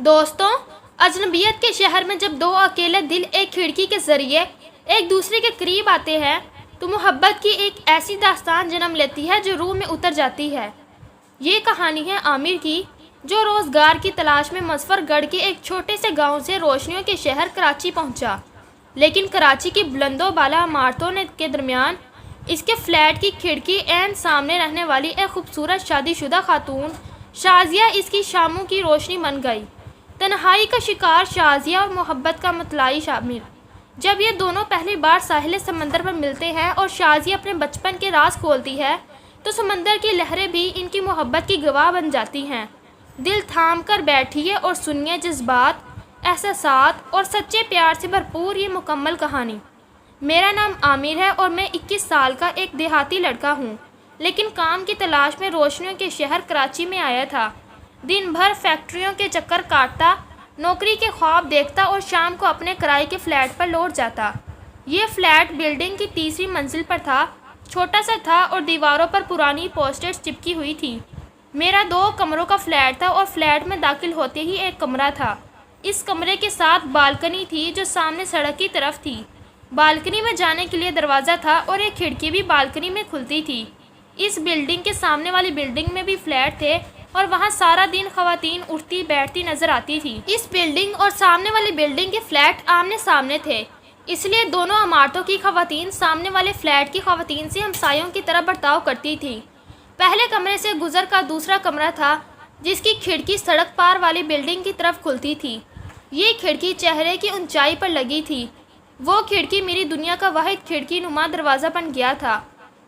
دوستوں، اجنبیت کے شہر میں جب دو اکیلے دل ایک کھڑکی کے ذریعے ایک دوسرے کے قریب آتے ہیں تو محبت کی ایک ایسی داستان جنم لیتی ہے جو روح میں اتر جاتی ہے۔ یہ کہانی ہے عامر کی، جو روزگار کی تلاش میں مظفر گڑھ کے ایک چھوٹے سے گاؤں سے روشنیوں کے شہر کراچی پہنچا، لیکن کراچی کی بلند و بالا عمارتوں کے درمیان اس کے فلیٹ کی کھڑکی عین سامنے رہنے والی ایک خوبصورت شادی شدہ خاتون شازیہ اس کی شاموں کی روشنی بن گئی۔ تنہائی کا شکار شازیہ اور محبت کا مطلعی عامر، جب یہ دونوں پہلی بار ساحل سمندر پر ملتے ہیں اور شازیہ اپنے بچپن کے راز کھولتی ہے تو سمندر کی لہریں بھی ان کی محبت کی گواہ بن جاتی ہیں۔ دل تھام کر بیٹھیے اور سنیے جذبات، احساسات اور سچے پیار سے بھرپور یہ مکمل کہانی۔ میرا نام عامر ہے اور میں 21 سال کا ایک دیہاتی لڑکا ہوں، لیکن کام کی تلاش میں روشنیوں کے شہر کراچی میں آیا تھا۔ دن بھر فیکٹریوں کے چکر کاٹتا، نوکری کے خواب دیکھتا اور شام کو اپنے کرائے کے فلیٹ پر لوٹ جاتا۔ یہ فلیٹ بلڈنگ کی تیسری منزل پر تھا، چھوٹا سا تھا اور دیواروں پر پرانی پوسٹرز چپکی ہوئی تھی۔ میرا 2 کمروں کا فلیٹ تھا اور فلیٹ میں داخل ہوتے ہی ایک کمرہ تھا۔ اس کمرے کے ساتھ بالکنی تھی جو سامنے سڑک کی طرف تھی۔ بالکنی میں جانے کے لیے دروازہ تھا اور ایک کھڑکی بھی بالکنی میں کھلتی تھی۔ اس بلڈنگ کے سامنے والی بلڈنگ میں بھی فلیٹ تھے اور وہاں سارا دن خواتین اٹھتی بیٹھتی نظر آتی تھی۔ اس بلڈنگ اور سامنے والی بلڈنگ کے فلیٹ آمنے سامنے تھے، اس لیے دونوں عمارتوں کی خواتین سامنے والے فلیٹ کی خواتین سے ہمسایوں کی طرح برتاؤ کرتی تھی۔ پہلے کمرے سے گزر کر دوسرا کمرہ تھا جس کی کھڑکی سڑک پار والی بلڈنگ کی طرف کھلتی تھی۔ یہ کھڑکی چہرے کی اونچائی پر لگی تھی۔ وہ کھڑکی میری دنیا کا واحد کھڑکی نما دروازہ بن گیا تھا۔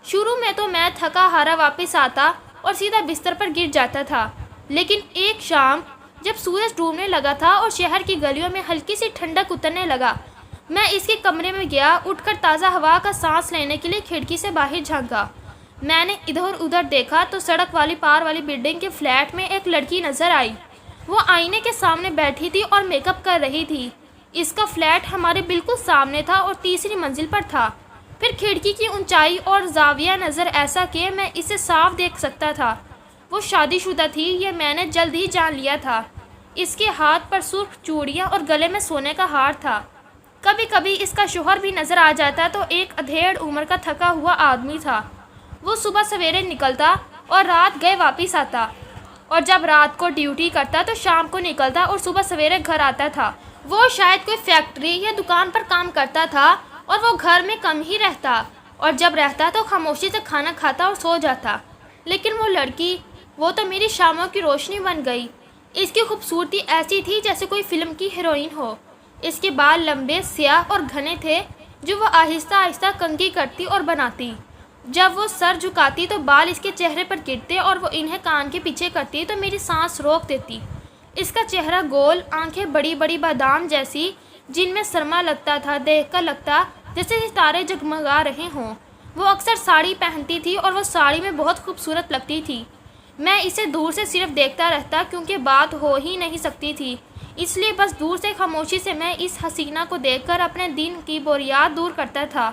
شروع میں تو میں تھکا ہارا واپس آتا اور سیدھا بستر پر گر جاتا تھا، لیکن ایک شام جب سورج ڈوبنے لگا تھا اور شہر کی گلیوں میں ہلکی سی ٹھنڈک اترنے لگا، میں اس کے کمرے میں گیا، اٹھ کر تازہ ہوا کا سانس لینے کے لیے کھڑکی سے باہر جھانکا۔ میں نے ادھر ادھر دیکھا تو سڑک والی پار والی بلڈنگ کے فلیٹ میں ایک لڑکی نظر آئی۔ وہ آئینے کے سامنے بیٹھی تھی اور میک اپ کر رہی تھی۔ اس کا فلیٹ ہمارے بالکل سامنے تھا اور تیسری منزل پر تھا۔ پھر کھڑکی کی اونچائی اور زاویہ نظر ایسا کہ میں اسے صاف دیکھ سکتا تھا۔ وہ شادی شدہ تھی، یہ میں نے جلد ہی جان لیا تھا۔ اس کے ہاتھ پر سرخ چوڑیاں اور گلے میں سونے کا ہار تھا۔ کبھی کبھی اس کا شوہر بھی نظر آ جاتا تو ایک ادھیڑ عمر کا تھکا ہوا آدمی تھا۔ وہ صبح سویرے نکلتا اور رات گئے واپس آتا، اور جب رات کو ڈیوٹی کرتا تو شام کو نکلتا اور صبح سویرے گھر آتا تھا۔ وہ شاید کوئی فیکٹری یا دکان پر کام کرتا تھا اور وہ گھر میں کم ہی رہتا، اور جب رہتا تو خاموشی سے کھانا کھاتا اور سو جاتا۔ لیکن وہ لڑکی، وہ تو میری شاموں کی روشنی بن گئی۔ اس کی خوبصورتی ایسی تھی جیسے کوئی فلم کی ہیروئن ہو۔ اس کے بال لمبے، سیاہ اور گھنے تھے جو وہ آہستہ آہستہ کنگھی کرتی اور بناتی۔ جب وہ سر جھکاتی تو بال اس کے چہرے پر گرتے اور وہ انہیں کان کے پیچھے کرتی تو میری سانس روک دیتی۔ اس کا چہرہ گول، آنکھیں بڑی بڑی بادام جیسی جن میں سرما لگتا تھا، دیکھ کر لگتا جیسے ستارے جگمگا رہے ہوں۔ وہ اکثر ساڑی پہنتی تھی اور وہ ساڑی میں بہت خوبصورت لگتی تھی۔ میں اسے دور سے صرف دیکھتا رہتا کیونکہ بات ہو ہی نہیں سکتی تھی، اس لیے بس دور سے خاموشی سے میں اس حسینہ کو دیکھ کر اپنے دن کی بوریات دور کرتا تھا۔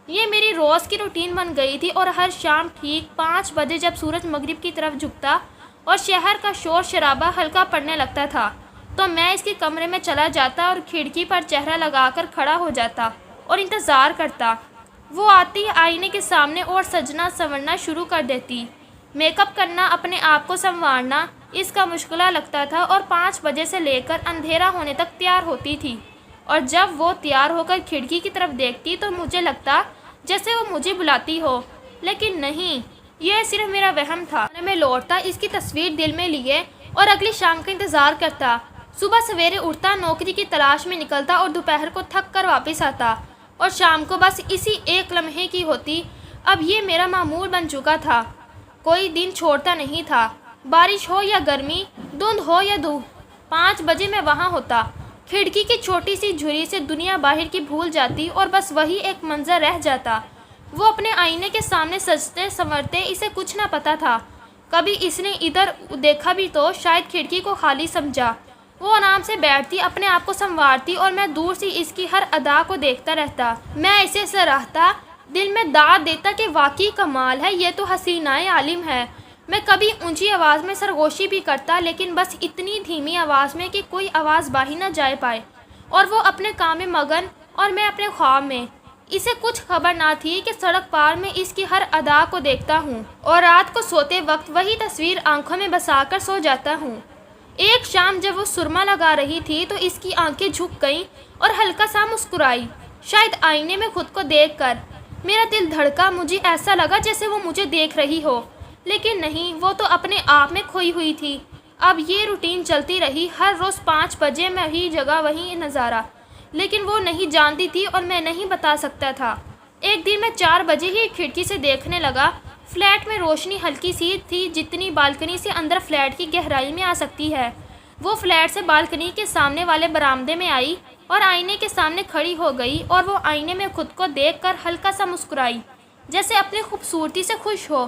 یہ میری روز کی روٹین بن گئی تھی اور ہر شام ٹھیک 5 بجے جب سورج مغرب کی طرف جھکتا اور شہر کا شور شرابہ ہلکا پڑنے لگتا تھا تو میں اس کے کمرے میں چلا جاتا اور کھڑکی پر چہرہ لگا کر کھڑا ہو جاتا اور انتظار کرتا۔ وہ آتی، آئینے کے سامنے اور سجنا سنورنا شروع کر دیتی۔ میک اپ کرنا، اپنے آپ کو سنوارنا اس کا مشغلہ لگتا تھا اور 5 بجے سے لے کر اندھیرا ہونے تک تیار ہوتی تھی، اور جب وہ تیار ہو کر کھڑکی کی طرف دیکھتی تو مجھے لگتا جیسے وہ مجھے بلاتی ہو، لیکن نہیں، یہ صرف میرا وہم تھا۔ میں لوٹتا، اس کی تصویر دل میں لیے اور اگلی شام کا انتظار کرتا۔ صبح سویرے اٹھتا، نوکری کی تلاش میں نکلتا اور دوپہر کو تھک کر واپس آتا، اور شام کو بس اسی ایک لمحے کی ہوتی۔ اب یہ میرا معمول بن چکا تھا، کوئی دن چھوڑتا نہیں تھا، بارش ہو یا گرمی، دھند ہو یا دھوپ، 5 بجے میں وہاں ہوتا۔ کھڑکی کی چھوٹی سی جھری سے دنیا باہر کی بھول جاتی اور بس وہی ایک منظر رہ جاتا۔ وہ اپنے آئینے کے سامنے سجتے سنورتے، اسے کچھ نہ پتا تھا۔ کبھی اس نے ادھر دیکھا بھی تو شاید کھڑکی کو خالی سمجھا۔ وہ آرام سے بیٹھتی، اپنے آپ کو سنوارتی اور میں دور سے اس کی ہر ادا کو دیکھتا رہتا۔ میں اسے سراہتا، دل میں داد دیتا کہ واقعی کمال ہے، یہ تو حسینہ عالم ہے۔ میں کبھی اونچی آواز میں سرگوشی بھی کرتا، لیکن بس اتنی دھیمی آواز میں کہ کوئی آواز باہی نہ جائے پائے، اور وہ اپنے کام میں مگن اور میں اپنے خواب میں۔ اسے کچھ خبر نہ تھی کہ سڑک پار میں اس کی ہر ادا کو دیکھتا ہوں اور رات کو سوتے وقت وہی تصویر آنکھوں میں بسا کر سو جاتا ہوں۔ ایک شام جب وہ سرما لگا رہی تھی تو اس کی آنکھیں جھک گئیں اور ہلکا سا مسکرائی، شاید آئینے میں خود کو دیکھ کر۔ میرا دل دھڑکا، مجھے ایسا لگا جیسے وہ مجھے دیکھ رہی ہو، لیکن نہیں، وہ تو اپنے آپ میں کھوئی ہوئی تھی۔ اب یہ روٹین چلتی رہی، ہر روز 5 بجے وہی جگہ وہی نظارہ، لیکن وہ نہیں جانتی تھی اور میں نہیں بتا سکتا تھا۔ ایک دن میں 4 بجے ہی کھڑکی سے دیکھنے لگا۔ فلیٹ میں روشنی ہلکی سی تھی، جتنی بالکنی سے اندر فلیٹ کی گہرائی میں آ سکتی ہے۔ وہ فلیٹ سے بالکنی کے سامنے والے برآمدے میں آئی اور آئینے کے سامنے کھڑی ہو گئی، اور وہ آئینے میں خود کو دیکھ کر ہلکا سا مسکرائی، جیسے اپنی خوبصورتی سے خوش ہو۔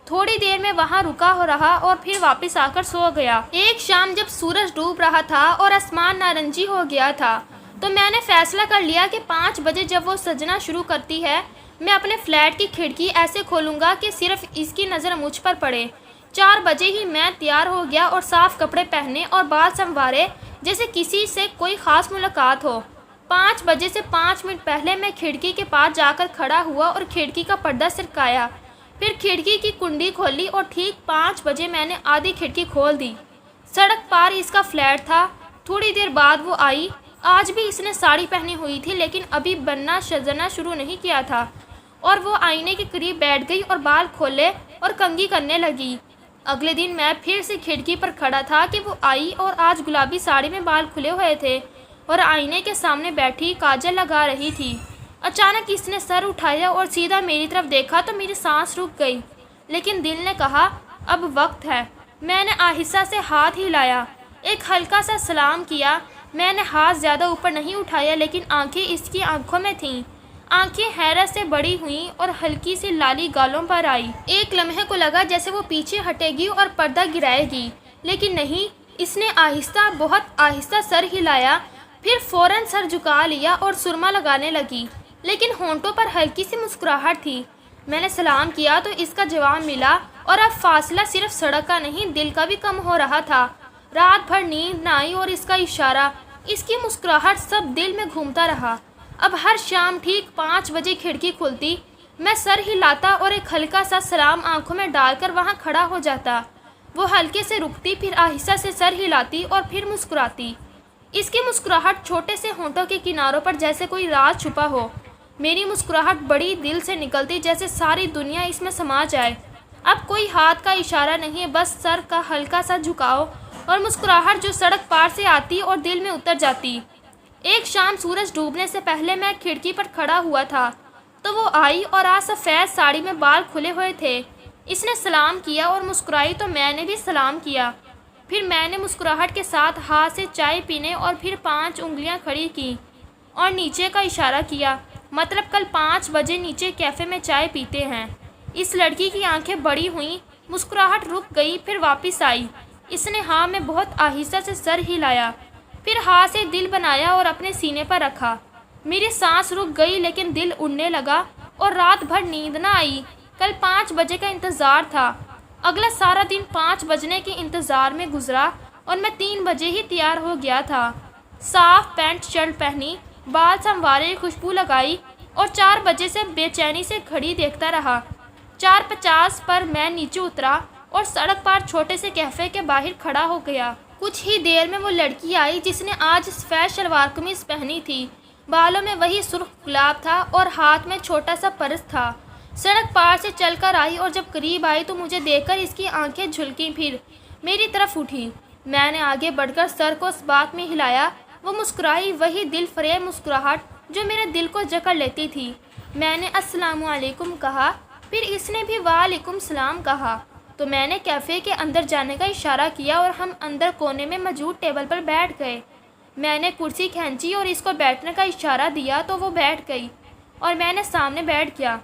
تھوڑی دیر میں وہاں رکا ہو رہا اور پھر واپس آ کر سو گیا۔ ایک شام جب سورج ڈوب رہا تھا اور آسمان نارنجی ہو گیا تھا تو میں نے فیصلہ کر لیا کہ 5 بجے جب وہ سجنا شروع کرتی ہے، میں اپنے فلیٹ کی کھڑکی ایسے کھولوں گا کہ صرف اس کی نظر مجھ پر پڑے۔ 4 بجے ہی میں تیار ہو گیا اور صاف کپڑے پہنے اور بال سنوارے جیسے کسی سے کوئی خاص ملاقات ہو۔ 5 بجے سے 5 منٹ پہلے میں کھڑکی کے پاس جا کر کھڑا ہوا اور کھڑکی کا پردہ سرکایا، پھر کھڑکی کی کنڈی کھولی اور ٹھیک 5 بجے میں نے آدھی کھڑکی کھول دی۔ سڑک پار اس کا فلیٹ تھا۔ تھوڑی دیر بعد وہ آئی۔ آج بھی اس نے ساڑی پہنی ہوئی تھی، لیکن ابھی بننا سجنا شروع نہیں کیا تھا، اور وہ آئینے کے قریب بیٹھ گئی اور بال کھولے اور کنگھی کرنے لگی۔ اگلے دن میں پھر سے کھڑکی پر کھڑا تھا کہ وہ آئی، اور آج گلابی ساڑی میں بال کھلے ہوئے تھے اور آئینے کے سامنے بیٹھی کاجل لگا رہی تھی۔ اچانک اس نے سر اٹھایا اور سیدھا میری طرف دیکھا تو میری سانس رک گئی، لیکن دل نے کہا اب وقت ہے۔ میں نے آہستہ سے ہاتھ ہلایا، ایک ہلکا سا سلام کیا۔ میں نے ہاتھ زیادہ اوپر نہیں اٹھایا، لیکن آنکھیں اس کی آنکھوں میں تھیں۔ آنکھیں حیرت سے بڑی ہوئیں اور ہلکی سی لالی گالوں پر آئی۔ ایک لمحے کو لگا جیسے وہ پیچھے ہٹے گی اور پردہ گرائے گی، لیکن نہیں، اس نے آہستہ، بہت آہستہ سر ہلایا، پھر فوراً سر جھکا لیا اور سرما لگانے لگی، لیکن ہونٹوں پر ہلکی سی مسکراہٹ تھی۔ میں نے سلام کیا تو اس کا جواب ملا، اور اب فاصلہ صرف سڑک کا نہیں، دل کا بھی کم ہو رہا تھا۔ رات بھر نیند نہ آئی اور اس کا اشارہ، اس کی مسکراہٹ سب دل میں گھومتا رہا۔ اب ہر شام ٹھیک 5 بجے کھڑکی کھلتی، میں سر ہلاتا اور ایک ہلکا سا سلام آنکھوں میں ڈال کر وہاں کھڑا ہو جاتا۔ وہ ہلکے سے رکتی، پھر آہستہ سے سر ہلاتی اور پھر مسکراتی۔ اس کی مسکراہٹ چھوٹے سے ہونٹوں کے کناروں پر جیسے کوئی راز چھپا ہو۔ میری مسکراہٹ بڑی دل سے نکلتی، جیسے ساری دنیا اس میں سما جائے۔ اب کوئی ہاتھ کا اشارہ نہیں، بس سر کا ہلکا سا جھکاؤ اور مسکراہٹ جو سڑک پار سے آتی اور دل میں اتر جاتی۔ ایک شام سورج ڈوبنے سے پہلے میں کھڑکی پر کھڑا ہوا تھا تو وہ آئی، اور آج سفید ساڑی میں بال کھلے ہوئے تھے۔ اس نے سلام کیا اور مسکرائی تو میں نے بھی سلام کیا۔ پھر میں نے مسکراہٹ کے ساتھ ہاتھ سے چائے پینے اور پھر 5 انگلیاں کھڑی کی اور نیچے کا اشارہ کیا، مطلب کل 5 بجے نیچے کیفے میں چائے پیتے ہیں۔ اس لڑکی کی آنکھیں بڑی ہوئیں، مسکراہٹ رک گئی، پھر واپس آئی۔ اس نے ہاں میں بہت آہستہ سے سر ہلایا، پھر ہاتھ سے دل بنایا اور اپنے سینے پر رکھا۔ میری سانس رک گئی، لیکن دل اڑنے لگا اور رات بھر نیند نہ آئی۔ کل 5 بجے کا انتظار تھا۔ اگلا سارا دن 5 بجنے کے انتظار میں گزرا، اور میں 3 بجے ہی تیار ہو گیا تھا۔ صاف پینٹ شرٹ پہنی، بال سنوارے، خوشبو لگائی، اور 4 بجے سے بے چینی سے گھڑی دیکھتا رہا۔ 4:50 پر میں نیچے اترا اور سڑک پر چھوٹے سے کیفے کے باہر کھڑا ہو گیا۔ کچھ ہی دیر میں وہ لڑکی آئی جس نے آج سفید شلوار قمیض پہنی تھی، بالوں میں وہی سرخ گلاب تھا اور ہاتھ میں چھوٹا سا پرس تھا۔ سڑک پار سے چل کر آئی اور جب قریب آئی تو مجھے دیکھ کر اس کی آنکھیں جھلکیں، پھر میری طرف اٹھی۔ میں نے آگے بڑھ کر سر کو اس بات میں ہلایا۔ وہ مسکرائی، وہی دل فریب مسکراہٹ جو میرے دل کو جکڑ لیتی تھی۔ میں نے السلام علیکم کہا، پھر اس نے بھی وعلیکم السلام کہا، تو میں نے کیفے کے اندر جانے کا اشارہ کیا اور ہم اندر کونے میں موجود ٹیبل پر بیٹھ گئے۔ میں نے کرسی کھینچی اور اس کو بیٹھنے کا اشارہ دیا تو وہ بیٹھ گئی اور میں نے سامنے بیٹھ گیا۔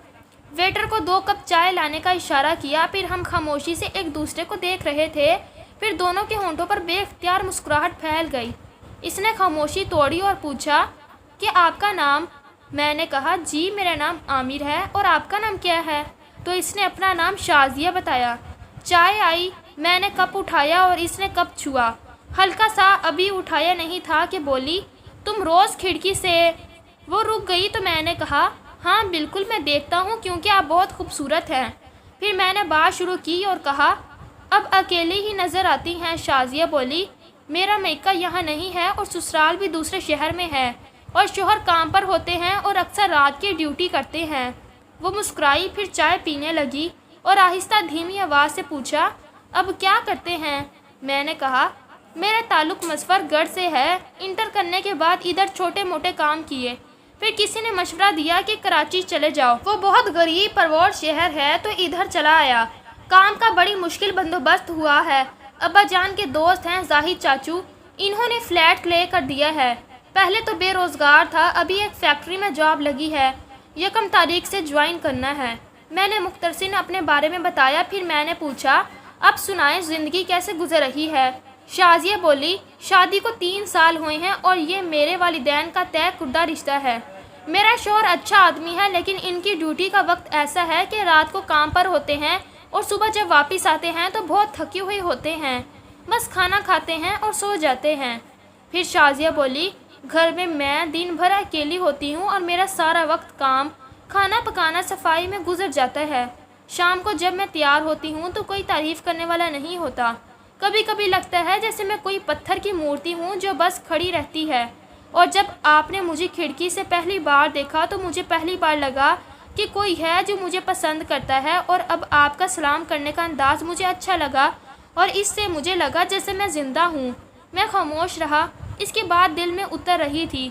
ویٹر کو 2 کپ چائے لانے کا اشارہ کیا، پھر ہم خاموشی سے ایک دوسرے کو دیکھ رہے تھے، پھر دونوں کے ہونٹوں پر بے اختیار مسکراہٹ پھیل گئی۔ اس نے خاموشی توڑی اور پوچھا کہ آپ کا نام؟ میں نے کہا جی میرا نام عامر ہے، اور آپ کا نام کیا ہے؟ تو اس نے اپنا نام شازیہ بتایا۔ چائے آئی، میں نے کپ اٹھایا اور اس نے کپ چھوا، ہلکا سا ابھی اٹھایا نہیں تھا کہ بولی، تم روز کھڑکی سے؟ وہ رک گئی تو میں نے کہا، ہاں بالکل میں دیکھتا ہوں کیونکہ آپ بہت خوبصورت ہیں۔ پھر میں نے بات شروع کی اور کہا، اب اکیلی ہی نظر آتی ہیں۔ شازیہ بولی، میرا میکا یہاں نہیں ہے اور سسرال بھی دوسرے شہر میں ہے اور شوہر کام پر ہوتے ہیں اور اکثر رات کی ڈیوٹی کرتے ہیں۔ وہ مسکرائی، پھر چائے پینے لگی اور آہستہ دھیمی آواز سے پوچھا، اب کیا کرتے ہیں؟ میں نے کہا، میرا تعلق مظفر گڑھ سے ہے، انٹر کرنے کے بعد ادھر چھوٹے موٹے کام کیے، پھر کسی نے مشورہ دیا کہ کراچی چلے جاؤ، وہ بہت غریب پرور شہر ہے، تو ادھر چلا آیا۔ کام کا بڑی مشکل بندوبست ہوا ہے۔ ابا جان کے دوست ہیں زاہد چاچو، انہوں نے فلیٹ لے کر دیا ہے۔ پہلے تو بے روزگار تھا، ابھی ایک فیکٹری میں جاب لگی ہے، 1 تاریخ سے جوائن کرنا ہے۔ میں نے مختصراً اپنے بارے میں بتایا، پھر میں نے پوچھا، اب سنائیں زندگی کیسے گزر رہی ہے؟ شازیہ بولی، شادی کو 3 سال ہوئے ہیں اور یہ میرے والدین کا طے کردہ رشتہ ہے۔ میرا شوہر اچھا آدمی ہے، لیکن ان کی ڈیوٹی کا وقت ایسا ہے کہ رات کو کام پر ہوتے ہیں اور صبح جب واپس آتے ہیں تو بہت تھکے ہوئے ہوتے ہیں، بس کھانا کھاتے ہیں اور سو جاتے ہیں۔ پھر شازیہ بولی، گھر میں دن بھر اکیلی ہوتی ہوں اور میرا سارا وقت کام، کھانا پکانا، صفائی میں گزر جاتا ہے۔ شام کو جب میں تیار ہوتی ہوں تو کوئی تعریف کرنے والا نہیں ہوتا، کبھی کبھی لگتا ہے جیسے میں کوئی پتھر کی مورتی ہوں جو بس کھڑی رہتی ہے۔ اور جب آپ نے مجھے کھڑکی سے پہلی بار دیکھا تو مجھے پہلی بار لگا کہ کوئی ہے جو مجھے پسند کرتا ہے، اور اب آپ کا سلام کرنے کا انداز مجھے اچھا لگا اور اس سے مجھے لگا جیسے میں زندہ ہوں۔ میں خاموش رہا، اس کی بات دل میں اتر رہی تھی۔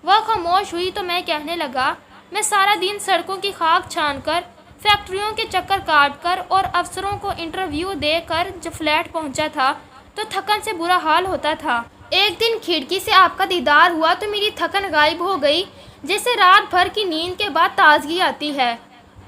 وہ خاموش ہوئی تو میں کہنے لگا، میں سارا دن سڑکوں کی خاک چھان کر، فیکٹریوں کے چکر کاٹ کر اور افسروں کو انٹرویو دے کر جب فلیٹ پہنچا تھا تو تھکن سے برا حال ہوتا تھا۔ ایک دن کھڑکی سے آپ کا دیدار ہوا تو میری تھکن غائب ہو گئی، جیسے رات بھر کی نیند کے بعد تازگی آتی ہے۔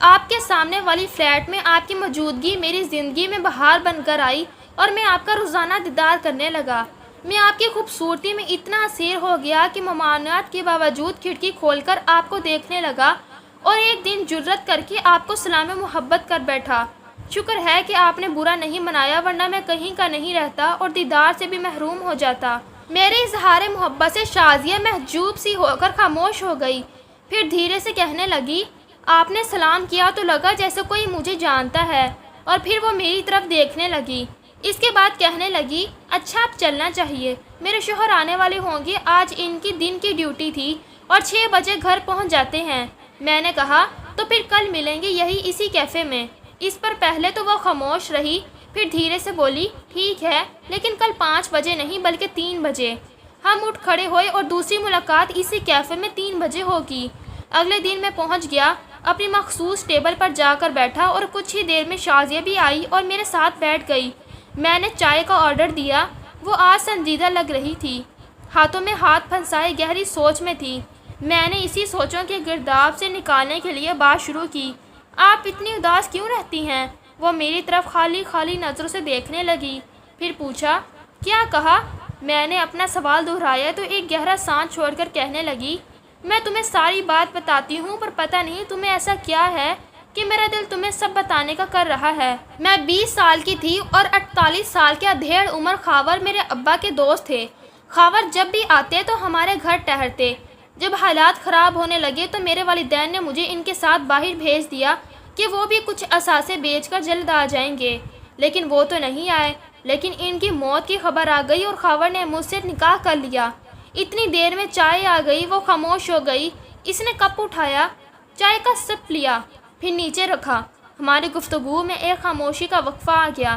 آپ کے سامنے والی فلیٹ میں آپ کی موجودگی میری زندگی میں بہار بن کر آئی اور میں آپ کا روزانہ دیدار کرنے لگا۔ میں آپ کی خوبصورتی میں اتنا اسیر ہو گیا کہ ممانعت کے باوجود کھڑکی کھول کر آپ کو دیکھنے لگا اور ایک دن جرأت کر کے آپ کو سلام محبت کر بیٹھا۔ شکر ہے کہ آپ نے برا نہیں منایا، ورنہ میں کہیں کا نہیں رہتا اور دیدار سے بھی محروم ہو جاتا۔ میرے اظہار محبت سے شازیہ محجوب سی ہو کر خاموش ہو گئی، پھر دھیرے سے کہنے لگی، آپ نے سلام کیا تو لگا جیسے کوئی مجھے جانتا ہے، اور پھر وہ میری طرف دیکھنے لگی۔ اس کے بعد کہنے لگی، اچھا اب چلنا چاہیے، میرے شوہر آنے والے ہوں گے، آج ان کی دن کی ڈیوٹی تھی اور 6 بجے گھر پہنچ جاتے ہیں۔ میں نے کہا، تو پھر کل ملیں گے یہی اسی کیفے میں۔ اس پر پہلے تو وہ خاموش رہی، پھر دھیرے سے بولی، ٹھیک ہے، لیکن کل 5 بجے نہیں بلکہ 3 بجے۔ ہم اٹھ کھڑے ہوئے اور دوسری ملاقات اسی کیفے میں 3 بجے ہوگی۔ اگلے دن میں پہنچ گیا، اپنی مخصوص ٹیبل پر جا کر بیٹھا اور کچھ ہی دیر میں شازیہ بھی آئی اور میرے ساتھ بیٹھ گئی۔ میں نے چائے کا آرڈر دیا۔ وہ آج سنجیدہ لگ رہی تھی، ہاتھوں میں ہاتھ پھنسائے گہری سوچ میں تھی۔ میں نے اسی سوچوں کے گرداب سے نکالنے کے لیے بات شروع کی، آپ اتنی اداس کیوں رہتی ہیں؟ وہ میری طرف خالی خالی نظروں سے دیکھنے لگی، پھر پوچھا، کیا کہا؟ میں نے اپنا سوال دہرایا تو ایک گہرا سانس چھوڑ کر کہنے لگی، میں تمہیں ساری بات بتاتی ہوں، پر پتہ نہیں تمہیں ایسا کیا ہے کہ میرا دل تمہیں سب بتانے کا کر رہا ہے۔ میں 20 سال کی تھی اور 48 سال کے ادھیڑ عمر خاور میرے ابا کے دوست تھے۔ خاور جب بھی آتے تو ہمارے گھر ٹہرتے۔ جب حالات خراب ہونے لگے تو میرے والدین نے مجھے ان کے ساتھ باہر بھیج دیا کہ وہ بھی کچھ اثاثے بیچ کر جلد آ جائیں گے، لیکن وہ تو نہیں آئے۔ لیکن ان کی موت کی خبر آ گئی اور خاور نے مجھ سے نکاح کر لیا۔ اتنی دیر میں چائے آ گئی، وہ خاموش ہو گئی۔ اس نے کپ اٹھایا، چائے کا سپ لیا، پھر نیچے رکھا۔ ہماری گفتگو میں ایک خاموشی کا وقفہ آ گیا۔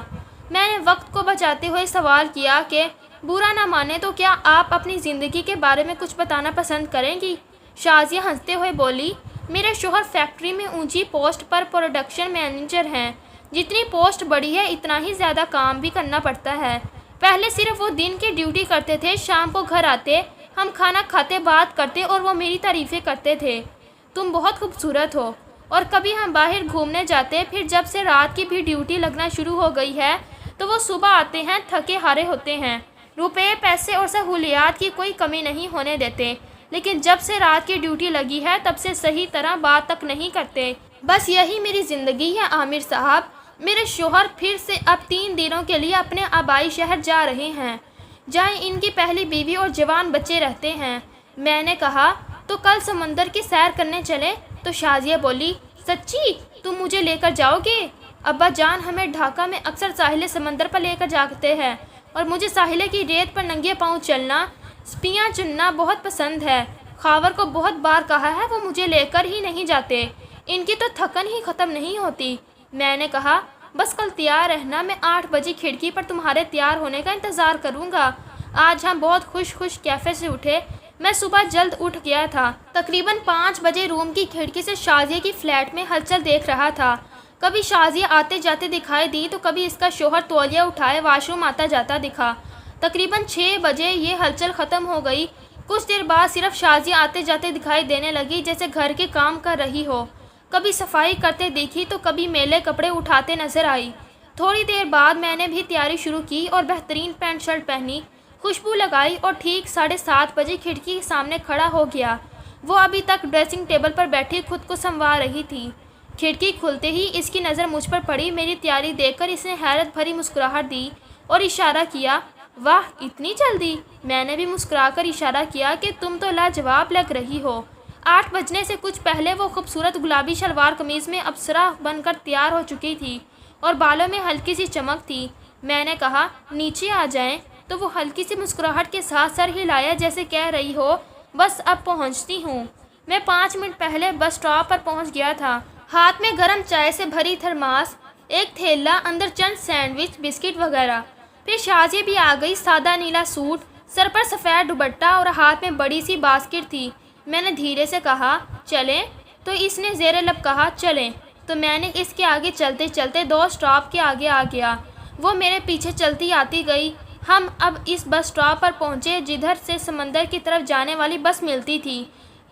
میں نے وقت کو بچاتے ہوئے سوال کیا کہ برا نہ مانے تو کیا آپ اپنی زندگی کے بارے میں کچھ بتانا پسند کریں گی؟ شازیہ ہنستے ہوئے بولی، میرے شوہر فیکٹری میں اونچی پوسٹ پر پروڈکشن مینیجر ہیں۔ جتنی پوسٹ بڑی ہے اتنا ہی زیادہ کام بھی کرنا پڑتا ہے۔ پہلے صرف وہ دن کی ڈیوٹی کرتے تھے، شام کو گھر آتے، ہم کھانا کھاتے، بات کرتے اور وہ میری تعریفیں کرتے تھے، تم بہت خوبصورت ہو، اور کبھی ہم باہر گھومنے جاتے۔ پھر جب سے رات کی بھی ڈیوٹی لگنا شروع ہو گئی ہے تو وہ صبح آتے ہیں، تھکے ہارے ہوتے ہیں، روپے پیسے اور سہولیات کی کوئی کمی نہیں ہونے دیتے، لیکن جب سے رات کی ڈیوٹی لگی ہے تب سے صحیح طرح بات تک نہیں کرتے۔ بس یہی میری زندگی ہے عامر صاحب، میرے شوہر پھر سے اب 3 دنوں کے لیے اپنے آبائی شہر جا رہے ہیں جہاں ان کی پہلی بیوی اور جوان بچے رہتے ہیں۔ میں نے کہا تو کل سمندر کی سیر کرنے چلے؟ تو شازیہ بولی سچی تم مجھے لے کر جاؤ گے؟ ابا جان ہمیں ڈھاکہ میں اکثر ساحل سمندر پر لے کر جاتے ہیں اور مجھے ساحل کی ریت پر ننگے پاؤں چلنا، سپیاں چننا بہت پسند ہے۔ خاور کو بہت بار کہا ہے وہ مجھے لے کر ہی نہیں جاتے، ان کی تو تھکن ہی ختم نہیں ہوتی۔ میں نے کہا بس کل تیار رہنا، میں 8 بجے کھڑکی پر تمہارے تیار ہونے کا انتظار کروں گا۔ آج ہم بہت خوش کیفے سے اٹھے۔ میں صبح جلد اٹھ گیا تھا، تقریباً 5 بجے روم کی کھڑکی سے شازیہ کی فلیٹ میں ہلچل دیکھ رہا تھا۔ کبھی شازیہ آتے جاتے دکھائی دی تو کبھی اس کا شوہر تولیہ اٹھائے واش روم آتا جاتا دکھا۔ تقریباً 6 بجے یہ ہلچل ختم ہو گئی۔ کچھ دیر بعد صرف شازیہ آتے جاتے دکھائی دینے لگی جیسے گھر کے کام کر رہی ہو، کبھی صفائی کرتے دیکھی تو کبھی میلے کپڑے اٹھاتے نظر آئی۔ تھوڑی دیر بعد میں نے بھی تیاری شروع کی اور بہترین پینٹ شرٹ پہنی، خوشبو لگائی اور ٹھیک 7:30 بجے کھڑکی کے سامنے کھڑا ہو گیا۔ وہ ابھی تک ڈریسنگ ٹیبل پر بیٹھی خود کو سنوار رہی تھی۔ کھڑکی کھلتے ہی اس کی نظر مجھ پر پڑی۔ میری تیاری دیکھ کر اس نے حیرت بھری مسکراہٹ دی اور اشارہ کیا واہ اتنی جلدی؟ میں نے بھی مسکرا کر اشارہ کیا کہ تم تو لاجواب لگ رہی ہو۔ 8 بجنے سے کچھ پہلے وہ خوبصورت گلابی شلوار قمیض میں اپسرا بن کر تیار ہو چکی تھی اور بالوں میں ہلکی سی چمک تھی۔ میں نے کہا نیچے آ جائیں تو وہ ہلکی سی مسکراہٹ کے ساتھ سر ہلایا جیسے کہہ رہی ہو بس اب پہنچتی ہوں۔ میں 5 منٹ پہلے بس اسٹاپ پر پہنچ گیا تھا، ہاتھ میں گرم چائے سے بھری تھرماس، ایک تھیلا، اندر چند سینڈوچ بسکٹ وغیرہ۔ پھر شازیہ بھی آ گئی، سادہ نیلا سوٹ، سر پر سفید دوپٹہ اور ہاتھ میں بڑی سی باسکٹ تھی۔ میں نے دھیرے سے کہا چلیں؟ تو اس نے زیر لب کہا چلیں۔ تو میں نے اس کے آگے چلتے چلتے 2 اسٹاپ کے آگے آ گیا، وہ میرے پیچھے چلتی آتی گئی۔ ہم اب اس بس اسٹاپ پر پہنچے جدھر سے سمندر کی طرف جانے والی بس ملتی تھی۔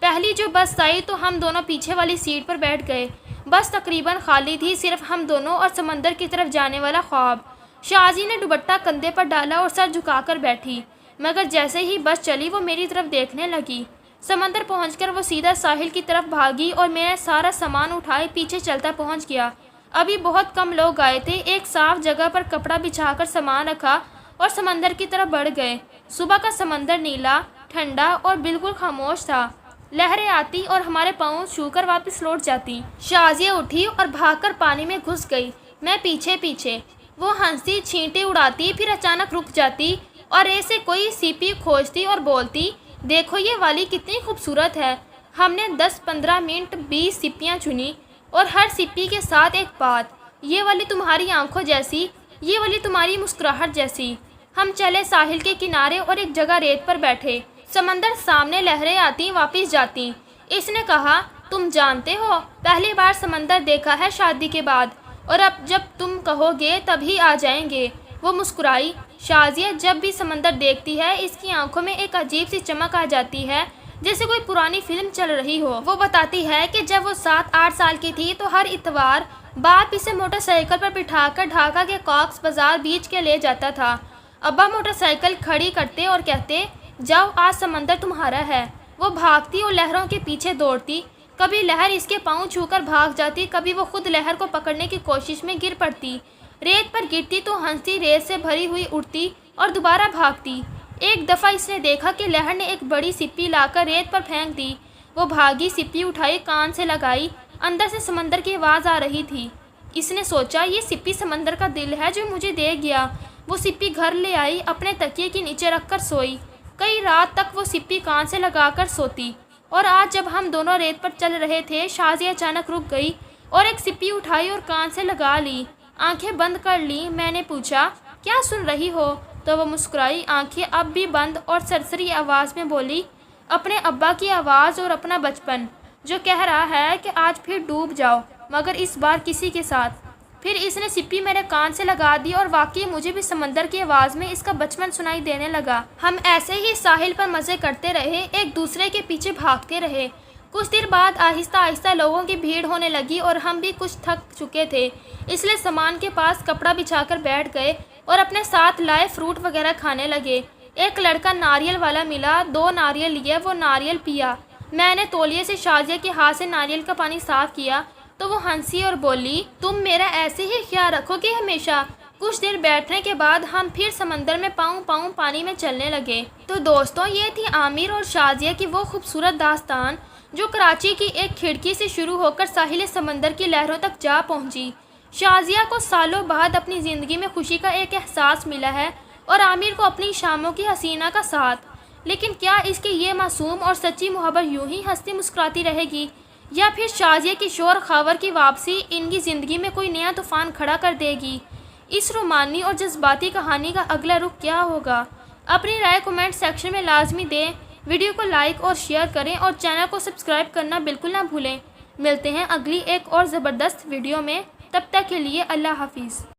پہلی جو بس آئی تو ہم دونوں پیچھے والی سیٹ پر بیٹھ گئے۔ بس تقریباً خالی تھی، صرف ہم دونوں اور سمندر کی طرف جانے والا خواب۔ شازیہ نے دوپٹہ کندھے پر ڈالا اور سر جھکا کر بیٹھی، مگر جیسے ہی بس چلی وہ میری طرف دیکھنے لگی۔ سمندر پہنچ کر وہ سیدھا ساحل کی طرف بھاگی اور میں سارا سامان اٹھائے پیچھے چلتا پہنچ گیا۔ ابھی بہت کم لوگ آئے تھے۔ ایک صاف جگہ پر کپڑا بچھا کر سامان رکھا اور سمندر کی طرف بڑھ گئے۔ صبح کا سمندر نیلا، ٹھنڈا اور بالکل خاموش تھا۔ لہریں آتی اور ہمارے پاؤں چھو کر واپس لوٹ جاتی۔ شازیہ اٹھی اور بھاگ کر پانی میں گھس گئی، میں پیچھے پیچھے۔ وہ ہنستی، چھینٹے اڑاتی، پھر اچانک رک جاتی اور ایسے کوئی سیپی کھوجتی اور بولتی دیکھو یہ والی کتنی خوبصورت ہے۔ ہم نے 10-15 منٹ 20 سیپیاں چنی اور ہر سیپی کے ساتھ ایک بات، یہ والی تمہاری آنکھوں جیسی، یہ والی تمہاری مسکراہٹ جیسی۔ ہم چلے ساحل کے کنارے اور ایک جگہ ریت پر بیٹھے۔ سمندر سامنے، لہریں آتی واپس جاتی۔ اس نے کہا تم جانتے ہو پہلی بار سمندر دیکھا ہے شادی کے بعد، اور اب جب تم کہو گے تبھی آ جائیں گے۔ وہ مسکرائی۔ شازیہ جب بھی سمندر دیکھتی ہے اس کی آنکھوں میں ایک عجیب سی چمک آ جاتی ہے جیسے کوئی پرانی فلم چل رہی ہو۔ وہ بتاتی ہے کہ جب وہ 7-8 سال کی تھی تو ہر اتوار باپ اسے موٹر سائیکل پر بٹھا کر ڈھاکہ کے کاکس بازار بیچ کے لے جاتا تھا۔ ابا موٹر سائیکل کھڑی کرتے اور کہتے جاؤ آج سمندر تمہارا ہے۔ وہ بھاگتی اور لہروں کے پیچھے دوڑتی، کبھی لہر اس کے پاؤں چھو کر بھاگ جاتی، کبھی وہ خود لہر کو پکڑنے کی کوشش میں گر پڑتی، ریت پر گرتی تو ہنستی ریت سے بھری ہوئی اٹھتی اور دوبارہ بھاگتی۔ ایک دفعہ اس نے دیکھا کہ لہر نے ایک بڑی سپی لا کر ریت پر پھینک دی۔ وہ بھاگی، سپی اٹھائی، کان سے لگائی، اندر سے سمندر کی آواز آ رہی تھی۔ اس نے سوچا یہ سپی سمندر کا دل ہے جو مجھے دے گیا۔ وہ سپی گھر لے آئی، اپنے تکیے کے نیچے رکھ کر سوئی۔ کئی رات تک وہ سپی کان سے لگا کر سوتی، اور آج جب ہم دونوں ریت پر چل رہے تھے شازیہ اچانک رک گئی اور ایک سپی اٹھائی اور کان سے لگا لی، آنکھیں بند کر لی۔ میں نے پوچھا کیا سن رہی ہو؟ تو وہ مسکرائی، آنکھیں اب بھی بند، اور سرسری آواز میں بولی اپنے ابا کی آواز اور اپنا بچپن جو کہہ رہا ہے کہ آج پھر ڈوب جاؤ، مگر اس بار کسی کے ساتھ۔ پھر اس نے سپی میرے کان سے لگا دی اور واقعی مجھے بھی سمندر کی آواز میں اس کا بچپن سنائی دینے لگا۔ ہم ایسے ہی ساحل پر مزے کرتے رہے، ایک دوسرے کے پیچھے بھاگتے رہے۔ کچھ دیر بعد آہستہ آہستہ لوگوں کی بھیڑ ہونے لگی اور ہم بھی کچھ تھک چکے تھے، اس لیے سامان کے پاس کپڑا بچھا کر بیٹھ گئے اور اپنے ساتھ لائے فروٹ وغیرہ کھانے لگے۔ ایک لڑکا ناریل والا ملا، 2 ناریل لیے، وہ ناریل پیا۔ میں نے تولیے سے شازیہ کے ہاتھ سے ناریل کا پانی صاف کیا تو وہ ہنسی اور بولی، تم میرا ایسے ہی خیال رکھو گے ہمیشہ۔ کچھ دیر بیٹھنے کے بعد ہم پھر سمندر میں پاؤں پاؤں پانی میں چلنے لگے۔ تو دوستوں، یہ تھی عامر اور شازیہ کی وہ خوبصورت داستان جو کراچی کی ایک کھڑکی سے شروع ہو کر ساحل سمندر کی لہروں تک جا پہنچی۔ شازیہ کو سالوں بعد اپنی زندگی میں خوشی کا ایک احساس ملا ہے اور عامر کو اپنی شاموں کی حسینہ کا ساتھ۔ لیکن کیا اس کی یہ معصوم اور سچی محبت یوں ہی ہنستی مسکراتی رہے گی، یا پھر شازیہ کی شور خاور کی واپسی ان کی زندگی میں کوئی نیا طوفان کھڑا کر دے گی؟ اس رومانی اور جذباتی کہانی کا اگلا رخ کیا ہوگا؟ اپنی رائے کمنٹ سیکشن میں لازمی دیں۔ ویڈیو کو لائک اور شیئر کریں اور چینل کو سبسکرائب کرنا بالکل نہ بھولیں۔ ملتے ہیں اگلی ایک اور زبردست ویڈیو میں، تب تک کے لیے اللہ حافظ۔